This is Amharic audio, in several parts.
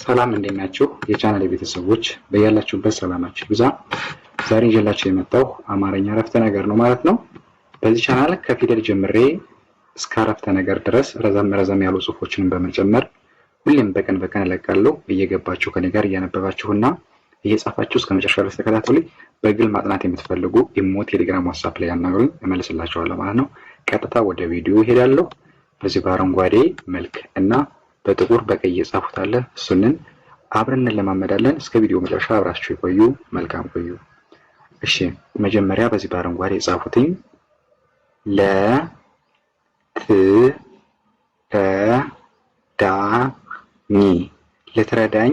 ሰላም እንደናችሁ የቻናሌ ቤተሰቦች በያላችሁበት ሰላማችሁ ይብዛ። ዛሬ ይዤላችሁ የመጣው አማርኛ አረፍተ ነገር ነው ማለት ነው። በዚህ ቻናል ከፊደል ጀምሬ እስከ አረፍተ ነገር ድረስ ረዘም ያሉ ጽሁፎችን በመጨመር ሁሌም በቀን እለቃለሁ። እየገባችሁ ከኔ ጋር እያነበባችሁና እየጻፋችሁ እስከ መጨረሻ ድረስ ተከታተሉኝ። በግል ማጥናት የምትፈልጉ ኢሞ፣ ቴሌግራም፣ ዋትስአፕ ላይ ያናግሩኝ እመልስላችኋለሁ ማለት ነው። ቀጥታ ወደ ቪዲዮ ሄዳለሁ። በዚህ በአረንጓዴ መልክ እና በጥቁር በቀይ የጻፉት አለ። እሱንን አብረን እንለማመዳለን። እስከ ቪዲዮ መጨረሻ አብራችሁ ይቆዩ። መልካም ቆዩ። እሺ መጀመሪያ በዚህ በአረንጓዴ የጻፉትኝ ለ ት ረ ዳ ኝ ልትረዳኝ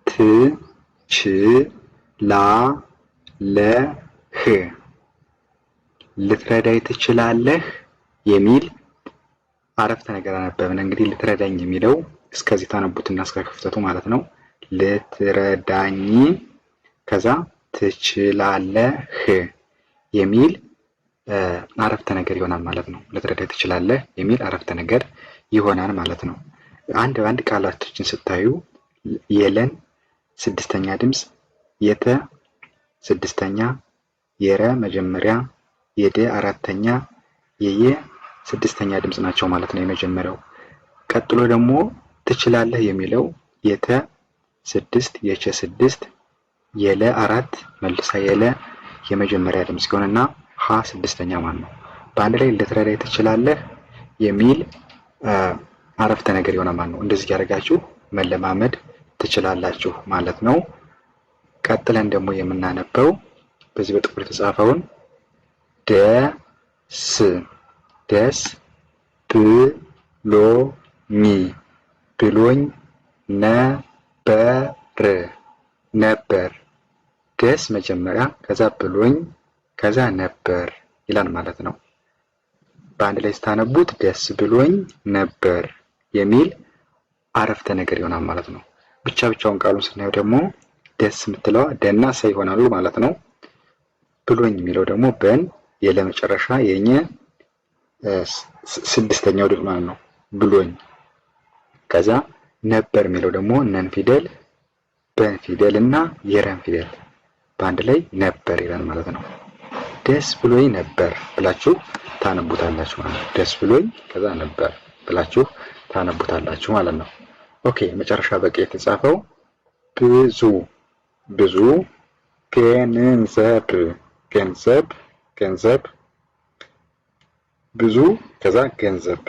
ት ች ላ ለ ህ ልትረዳኝ ትችላለህ የሚል አረፍተ ነገር አነበብን። እንግዲህ ልትረዳኝ የሚለው እስከዚህ ታነቡትና እስከ ክፍተቱ ማለት ነው። ልትረዳኝ ከዛ ትችላለህ የሚል አረፍተ ነገር ይሆናል ማለት ነው። ልትረዳኝ ትችላለህ የሚል አረፍተ ነገር ይሆናል ማለት ነው። አንድ ቃላቶችን ስታዩ የለን ስድስተኛ ድምፅ፣ የተ ስድስተኛ፣ የረ መጀመሪያ፣ የደ አራተኛ፣ የየ ስድስተኛ ድምፅ ናቸው ማለት ነው የመጀመሪያው። ቀጥሎ ደግሞ ትችላለህ የሚለው የተ ስድስት፣ የቸ ስድስት፣ የለ አራት መልሳ የለ የመጀመሪያ ድምፅ ሲሆንና ሀ ስድስተኛ ማለት ነው። በአንድ ላይ ልትረዳኝ ትችላለህ የሚል አረፍተ ነገር ይሆናል ማለት ነው። እንደዚህ ያደርጋችሁ መለማመድ ትችላላችሁ ማለት ነው። ቀጥለን ደግሞ የምናነበው በዚህ በጥቁር የተጻፈውን ደስ ብሎኝ ነበር። ደስ መጀመሪያ ከዛ ብሎኝ ከዛ ነበር ይላል ማለት ነው። በአንድ ላይ ስታነቡት ደስ ብሎኝ ነበር የሚል አረፍተ ነገር ይሆናል ማለት ነው። ብቻውን ቃሉን ስናየው ደግሞ ደስ የምትለዋ ደና ሰ ይሆናሉ ማለት ነው። ብሎኝ የሚለው ደግሞ በን የለመጨረሻ የኘ ስድስተኛው ድምፅ ማለት ነው። ብሎኝ ከዛ ነበር የሚለው ደግሞ ነን ፊደል በን ፊደል እና የረን ፊደል በአንድ ላይ ነበር ይላል ማለት ነው። ደስ ብሎኝ ነበር ብላችሁ ታነቡታላችሁ ማለት ነው። ደስ ብሎኝ ከዛ ነበር ብላችሁ ታነቡታላችሁ ማለት ነው። ኦኬ መጨረሻ በቀይ የተጻፈው ብዙ ገንዘብ ብዙ ከዛ ገንዘብ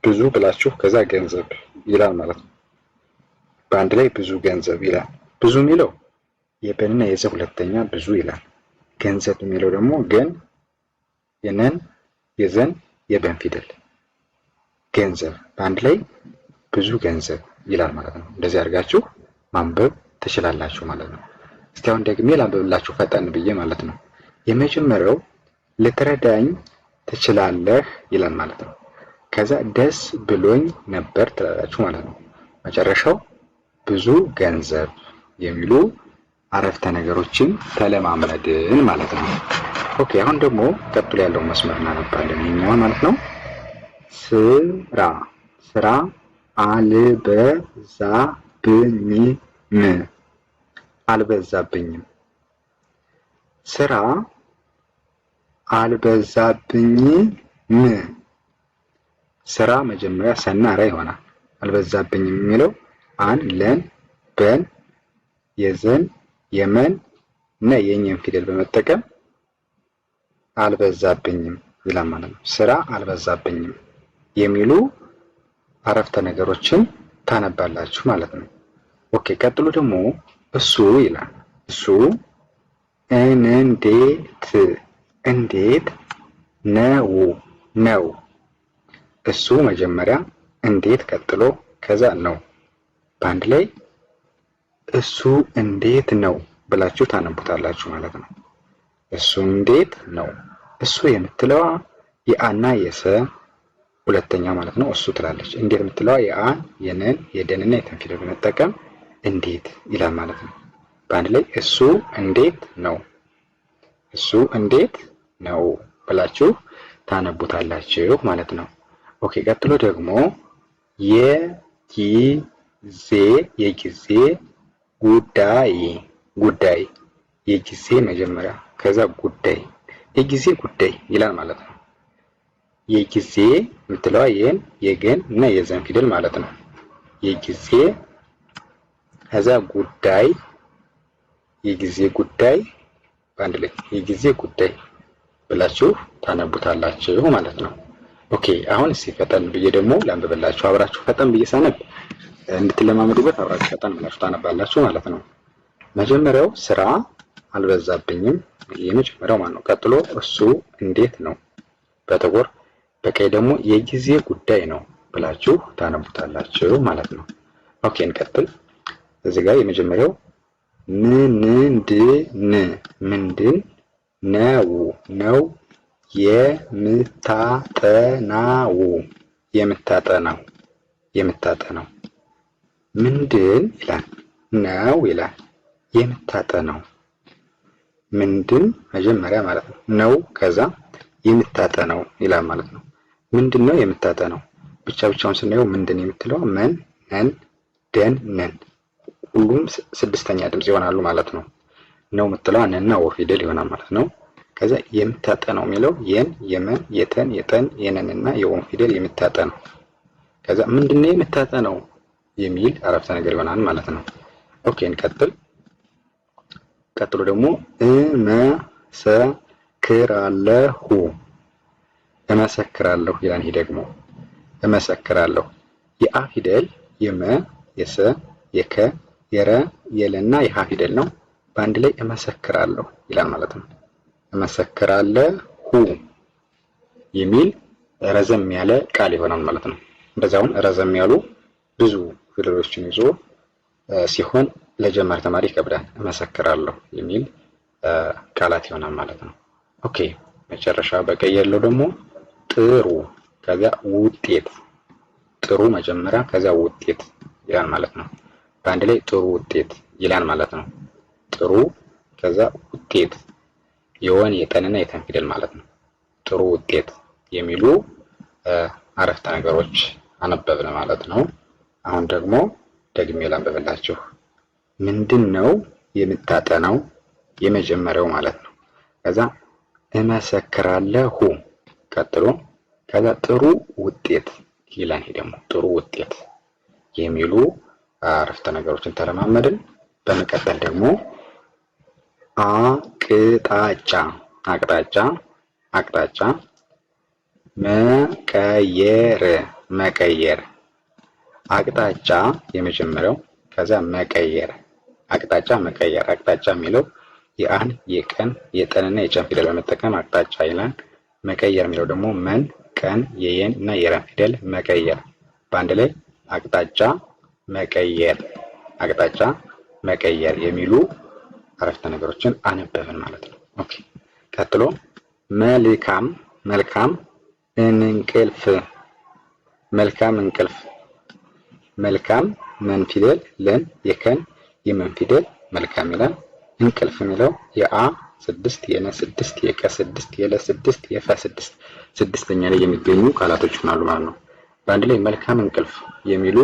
ብዙ ብላችሁ ከዛ ገንዘብ ይላል ማለት ነው። በአንድ ላይ ብዙ ገንዘብ ይላል። ብዙ የሚለው የበንና የዘ ሁለተኛ ብዙ ይላል። ገንዘብ የሚለው ደግሞ ገን የነን የዘን የበን ፊደል ገንዘብ በአንድ ላይ ብዙ ገንዘብ ይላል ማለት ነው። እንደዚህ አድርጋችሁ ማንበብ ትችላላችሁ ማለት ነው። እስቲ አሁን ደግሜ ላንብብላችሁ ፈጠን ብዬ ማለት ነው። የመጀመሪያው ልትረዳኝ ትችላለህ ይላል ማለት ነው። ከዛ ደስ ብሎኝ ነበር ትላላችሁ ማለት ነው። መጨረሻው ብዙ ገንዘብ የሚሉ አረፍተ ነገሮችን ተለማመድን ማለት ነው። ኦኬ አሁን ደግሞ ቀጥሎ ያለው መስመር እናነባለን ይሄኛውን ማለት ነው። ስራ አልበዛብኝም። ስራ አልበዛብኝም። ስራ መጀመሪያ ሰና ራ ይሆናል። አልበዛብኝም የሚለው አን ለን በን የዘን የመን እና የኘን ፊደል በመጠቀም አልበዛብኝም ይላል ማለት ነው። ስራ አልበዛብኝም የሚሉ አረፍተ ነገሮችን ታነባላችሁ ማለት ነው። ኦኬ ቀጥሎ ደግሞ እሱ ይላል። እሱ እንዴት ነው። እሱ መጀመሪያ እንዴት ቀጥሎ ከዛ ነው። በአንድ ላይ እሱ እንዴት ነው ብላችሁ ታነቡታላችሁ ማለት ነው። እሱ እንዴት ነው። እሱ የምትለዋ የአና የሰ ሁለተኛ ማለት ነው። እሱ ትላለች። እንዴት የምትለዋ የአን የነን የደንና የተን ፊደል በመጠቀም እንዴት ይላል ማለት ነው። በአንድ ላይ እሱ እንዴት ነው። እሱ እንዴት ነው ብላችሁ ታነቡታላችሁ ማለት ነው። ኦኬ ቀጥሎ ደግሞ ዜ የጊዜ ጉዳይ ጉዳይ የጊዜ መጀመሪያ ከዛ ጉዳይ የጊዜ ጉዳይ ይላል ማለት ነው። የጊዜ የምትለዋ የን የገን እና የዘን ፊደል ማለት ነው። የጊዜ ከዛ ጉዳይ የጊዜ ጉዳይ በአንድ ላይ የጊዜ ጉዳይ ብላችሁ ታነቡታላችሁ ማለት ነው። ኦኬ አሁን እስኪ ፈጠን ብዬ ደግሞ ላንብብላችሁ። አብራችሁ ፈጠን ብዬ ሳነብ እንድትለማመዱበት አብራችሁ ፈጠን ብላችሁ ታነባላችሁ ማለት ነው። መጀመሪያው ስራ አልበዛብኝም የመጀመሪያው ማለት ነው። ቀጥሎ እሱ እንዴት ነው በጥቁር በቀይ ደግሞ የጊዜ ጉዳይ ነው ብላችሁ ታነቡታላችሁ ማለት ነው። ኦኬ እንቀጥል። እዚህ ጋር የመጀመሪያው ምንድን ነው የምታጠናው ምንድን ይላል ነው ይላል የምታጠናው ምንድን መጀመሪያ ማለት ነው ከዛ የምታጠናው ይላል ማለት ነው። ምንድን ነው የምታጠናው ብቻውን ስናየው ምንድን የምትለው መን ነን ደን ነን ሁሉም ስድስተኛ ድምጽ ይሆናሉ ማለት ነው። ነው የምትለው ነና ወ ፊደል ይሆናል ማለት ነው። ከዛ የምታጠናው የሚለው የን የመን የተን የጠን የነንና የወን ፊደል የምታጠናው ከዛ ምንድነው የምታጠናው የሚል አረፍተ ነገር ይሆናል ማለት ነው። ኦኬ እንቀጥል። ቀጥሎ ደግሞ እመሰክራለሁ ይላል። ይሄ ደግሞ እመሰክራለሁ የአ ፊደል የመ የሰ የከ የረ የለና የሃ ፊደል ነው። በአንድ ላይ እመሰክራለሁ ይላል ማለት ነው። እመሰክራለሁ የሚል ረዘም ያለ ቃል ይሆናል ማለት ነው። እንደዛውም ረዘም ያሉ ብዙ ፊደሎችን ይዞ ሲሆን ለጀማሪ ተማሪ ይከብዳል። እመሰክራለሁ የሚል ቃላት ይሆናል ማለት ነው። ኦኬ መጨረሻ በቀይ ያለው ደግሞ ጥሩ ከዛ ውጤት ጥሩ መጀመሪያ ከዛ ውጤት ይላል ማለት ነው። በአንድ ላይ ጥሩ ውጤት ይላል ማለት ነው። ጥሩ ከዛ ውጤት የወን የጠንና የተን ፊደል ማለት ነው። ጥሩ ውጤት የሚሉ አረፍተ ነገሮች አነበብን ማለት ነው። አሁን ደግሞ ደግሜ ላንብብላችሁ። ምንድን ነው የምታጠናው የመጀመሪያው ማለት ነው። ከዛ እመሰክራለሁ ቀጥሎ ከዛ ጥሩ ውጤት ይላል። ይሄ ደግሞ ጥሩ ውጤት የሚሉ አረፍተ ነገሮችን ተለማመድን። በመቀጠል ደግሞ አቅጣጫ መቀየር አቅጣጫ የመጀመሪያው ከዛ መቀየር አቅጣጫ የሚለው የአን የቀን የጠንና የጨን ፊደል በመጠቀም አቅጣጫ ይላል። መቀየር የሚለው ደግሞ መን ቀን የየን እና የረን ፊደል መቀየር በአንድ ላይ አቅጣጫ መቀየር የሚሉ አረፍተ ነገሮችን አነበብን ማለት ነው። ኦኬ ቀጥሎ መልካም እንቅልፍ መልካም መን ፊደል ለን የከን የመን ፊደል መልካም ይላል። እንቅልፍ የሚለው የአ 6 የነ 6 የቀ 6 የለ 6 የፈ 6 ስድስተኛ ላይ የሚገኙ ቃላቶች ይሆናሉ ማለት ነው። በአንድ ላይ መልካም እንቅልፍ የሚሉ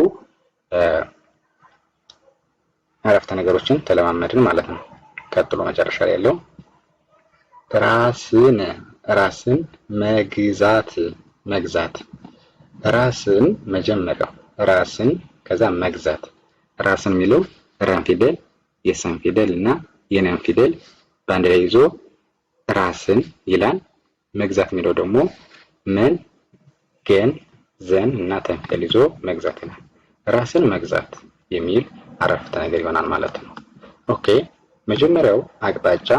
አረፍተ ነገሮችን ተለማመድን ማለት ነው። ቀጥሎ መጨረሻ ላይ ያለው ራስን መግዛት ራስን መጀመሪያው ራስን ከዛ መግዛት ራስን የሚለው ረን ፊደል የሰን ፊደል እና የነን ፊደል በአንድ ላይ ይዞ ራስን ይላል። መግዛት የሚለው ደግሞ መን ገን ዘን እና ተን ፊደል ይዞ መግዛት ይላል። ራስን መግዛት የሚል አረፍተ ነገር ይሆናል ማለት ነው። ኦኬ መጀመሪያው አቅጣጫ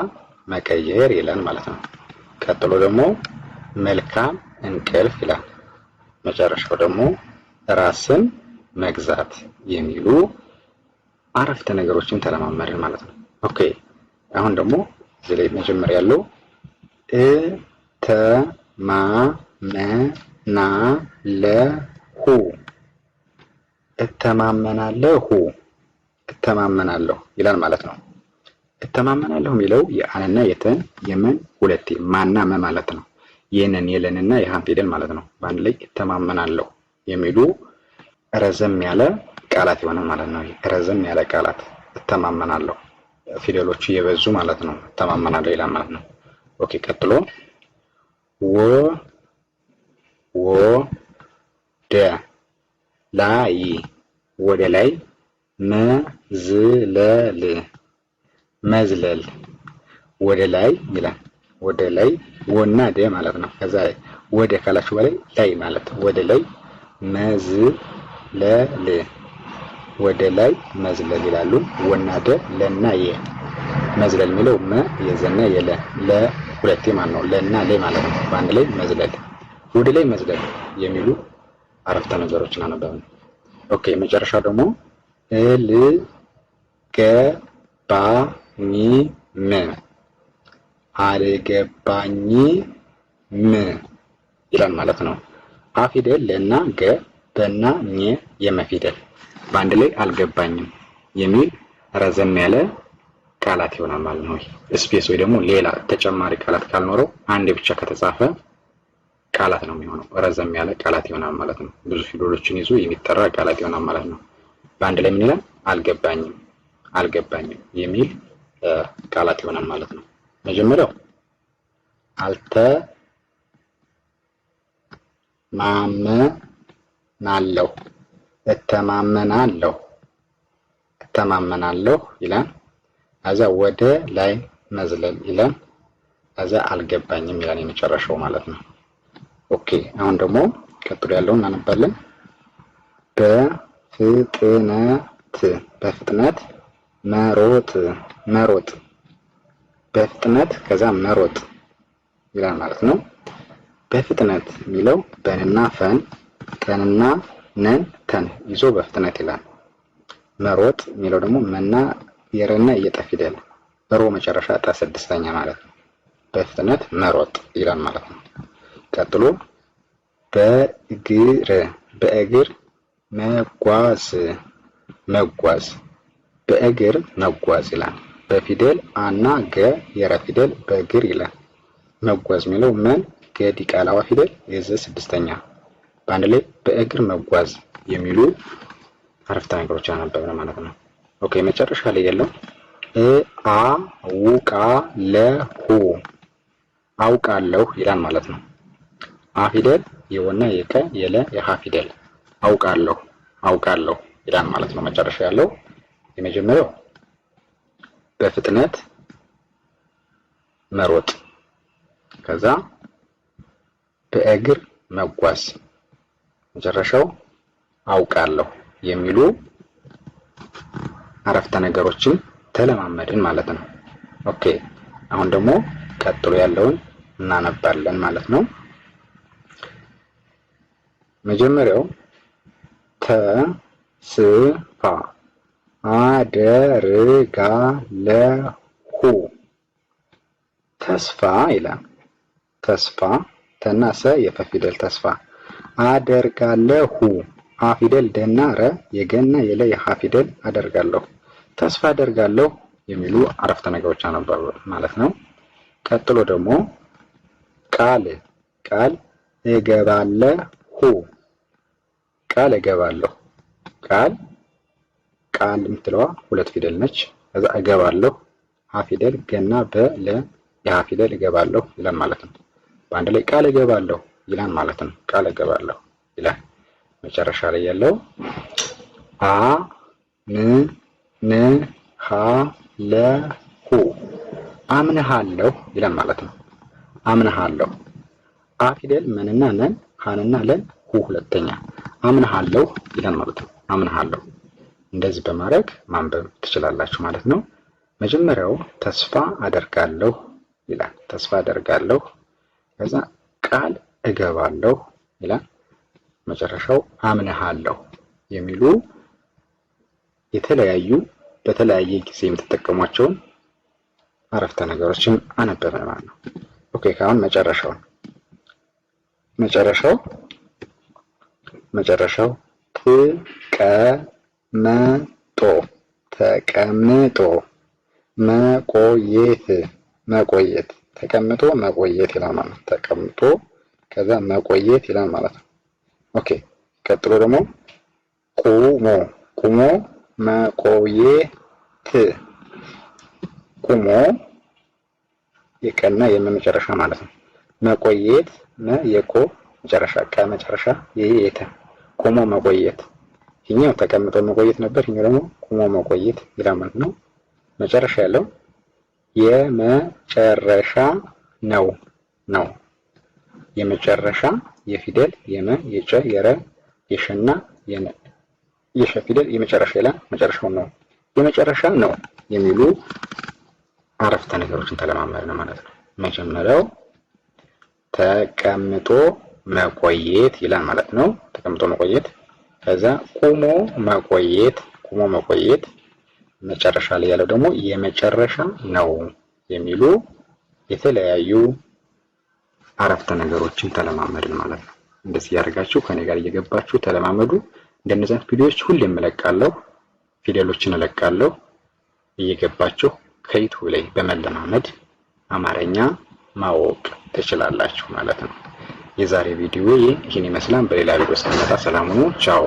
መቀየር ይላል ማለት ነው። ቀጥሎ ደግሞ መልካም እንቅልፍ ይላል። መጨረሻው ደግሞ ራስን መግዛት የሚሉ አረፍተ ነገሮችን ተለማመድን ማለት ነው። ኦኬ አሁን ደግሞ እዚህ ላይ መጀመሪያ ያለው እተማመናለሁ ይላል ማለት ነው። እተማመናለሁ የሚለው የአንና የተን የመን ሁለቴ ማና መ ማለት ነው። የነን የለንና የሃን ፊደል ማለት ነው። በአንድ ላይ እተማመናለሁ የሚሉ ረዘም ያለ ቃላት ይሆናል ማለት ነው። ረዘም ያለ ቃላት እተማመናለሁ፣ ፊደሎቹ እየበዙ ማለት ነው። እተማመናለሁ ይላል ማለት ነው። ኦኬ ቀጥሎ ወደ ላይ ወደ ላይ መዝለል ወደ ላይ ይላል። ወደ ላይ ወና ደ ማለት ነው። ከዛ ወደ ካላችሁ በላይ ላይ ማለት ወደ ላይ መዝለል ወደ ላይ መዝለል ይላሉ። ወና ደ ለና የ መዝለል የሚለው መ የዘና የለ ለሁለቴ ማለት ነው። ለና ለ ማለት ነው። በአንድ ላይ መዝለል ወደ ላይ መዝለል የሚሉ አረፍተ ነገሮችን አነበብን። ኦኬ መጨረሻው ደግሞ አልገባኝም ይላል ማለት ነው። አ ፊደል ለና ገ በና ኘ የመፊደል በአንድ ላይ አልገባኝም የሚል ረዘም ያለ ቃላት ይሆናል ማለት ነው። ስፔስ ወይ ደግሞ ሌላ ተጨማሪ ቃላት ካልኖረው አንድ ብቻ ከተጻፈ ቃላት ነው የሚሆነው። ረዘም ያለ ቃላት ይሆናል ማለት ነው። ብዙ ፊደሎችን ይዞ የሚጠራ ቃላት ይሆናል ማለት ነው። በአንድ ላይ ምን ይላል? አልገባኝም የሚል ቃላት ይሆናል ማለት ነው። መጀመሪያው እተማመናለሁ ይላል። ከዛ ወደ ላይ መዝለል ይላል። ከዛ አልገባኝም ይላል የመጨረሻው ማለት ነው። ኦኬ አሁን ደግሞ ቀጥሎ ያለውን እናነባለን። በፍጥነት መሮጥ በፍጥነት ከዛ መሮጥ ይላል ማለት ነው። በፍጥነት የሚለው በንና ፈን ጠንና ነን ተን ይዞ በፍጥነት ይላል። መሮጥ የሚለው ደግሞ መና የረና የጠ ፊደል ሮ መጨረሻ ጠ ስድስተኛ ማለት ነው። በፍጥነት መሮጥ ይላል ማለት ነው። ቀጥሎ በእግር መጓዝ በእግር መጓዝ ይላል። በፊደል አና ገ የረ ፊደል በእግር ይላል። መጓዝ የሚለው መን ገዲ ቃላዋ ፊደል የዘ ስድስተኛ በአንድ ላይ በእግር መጓዝ የሚሉ አረፍተ ነገሮች አነበብን ማለት ነው። ኦኬ መጨረሻ ላይ ያለው አውቃለሁ ይላል ማለት ነው። አ ፊደል የወና የቀ የለ የሃ ፊደል አውቃለሁ ይላል ማለት ነው። መጨረሻ ያለው የመጀመሪያው በፍጥነት መሮጥ ከዛ በእግር መጓዝ መጨረሻው አውቃለሁ የሚሉ አረፍተ ነገሮችን ተለማመድን ማለት ነው። ኦኬ አሁን ደግሞ ቀጥሎ ያለውን እናነባለን ማለት ነው። መጀመሪያው ተስፋ አደርጋለሁ ተስፋ ይላል። ተስፋ ተናሰ የፈ ፊደል ተስፋ አደርጋለሁ አ ፊደል ደና ረ የገና የለ የሃ ፊደል አደርጋለሁ ተስፋ አደርጋለሁ የሚሉ አረፍተ ነገሮች አነበቡ ማለት ነው። ቀጥሎ ደግሞ ቃል እገባለሁ ቃል የምትለዋ ሁለት ፊደል ነች። ከዛ እገባለሁ አ ፊደል ገና በለ የሃ ፊደል እገባለሁ ይላል ማለት ነው። በአንድ ላይ ቃል እገባለሁ ይላል ማለት ነው። ቃል እገባለሁ ይላል። መጨረሻ ላይ ያለው አምንሃለሁ ይላል ማለት ነው። አምንሃለሁ አ ፊደል መንና ነን ሃንና ለን ሁ ሁለተኛ አምንሃለሁ ይላል ማለት ነው። አምንሃለሁ እንደዚህ በማድረግ ማንበብ ትችላላችሁ ማለት ነው። መጀመሪያው ተስፋ አደርጋለሁ ይላል። ተስፋ አደርጋለሁ ከዛ ቃል እገባለሁ ይላል። መጨረሻው አምንሃለሁ የሚሉ የተለያዩ በተለያየ ጊዜ የምትጠቀሟቸውን አረፍተ ነገሮችን አነበብን ማለት ነው። ኦኬ ካሁን መጨረሻው ተቀምጦ መቆየት ተቀምጦ መቆየት ይላል ማለት ነው። ተቀምጦ ከዛ መቆየት ይላል ማለት ነው። ኦኬ ቀጥሎ ደግሞ ቁሞ መቆየት ቁሞ የቀና የመጨረሻ ማለት ነው። መቆየት የቆ መጨረሻ ከመጨረሻ የተ ቁሞ መቆየት። ይሄኛው ተቀምጦ መቆየት ነበር። ይሄኛው ደግሞ ቁሞ መቆየት ይላል ማለት ነው። መጨረሻ ያለው የመጨረሻ ነው ነው የመጨረሻ የፊደል የመ የጨ የረ የሸና የነ የሸ ፊደል የመጨረሻ ይላል። መጨረሻው ነው የመጨረሻ ነው የሚሉ አረፍተ ነገሮችን ተለማመድን ማለት ነው። መጀመሪያው ተቀምጦ መቆየት ይላል ማለት ነው። ተቀምጦ መቆየት። ከዛ ቁሞ መቆየት ቁሞ መቆየት። መጨረሻ ላይ ያለው ደግሞ የመጨረሻ ነው የሚሉ የተለያዩ አረፍተ ነገሮችን ተለማመድን ማለት ነው። እንደዚህ ያደርጋችሁ ከኔ ጋር እየገባችሁ ተለማመዱ። እንደነዚህ አይነት ቪዲዮዎች ሁሌም እለቃለሁ፣ ፊደሎችን እለቃለሁ። እየገባችሁ ከዩቲዩብ ላይ በመለማመድ አማርኛ ማወቅ ትችላላችሁ ማለት ነው። የዛሬ ቪዲዮ ይህን ይመስላል። በሌላ ቪዲዮ እስከመጣ ሰላም ሁኑ። ቻው።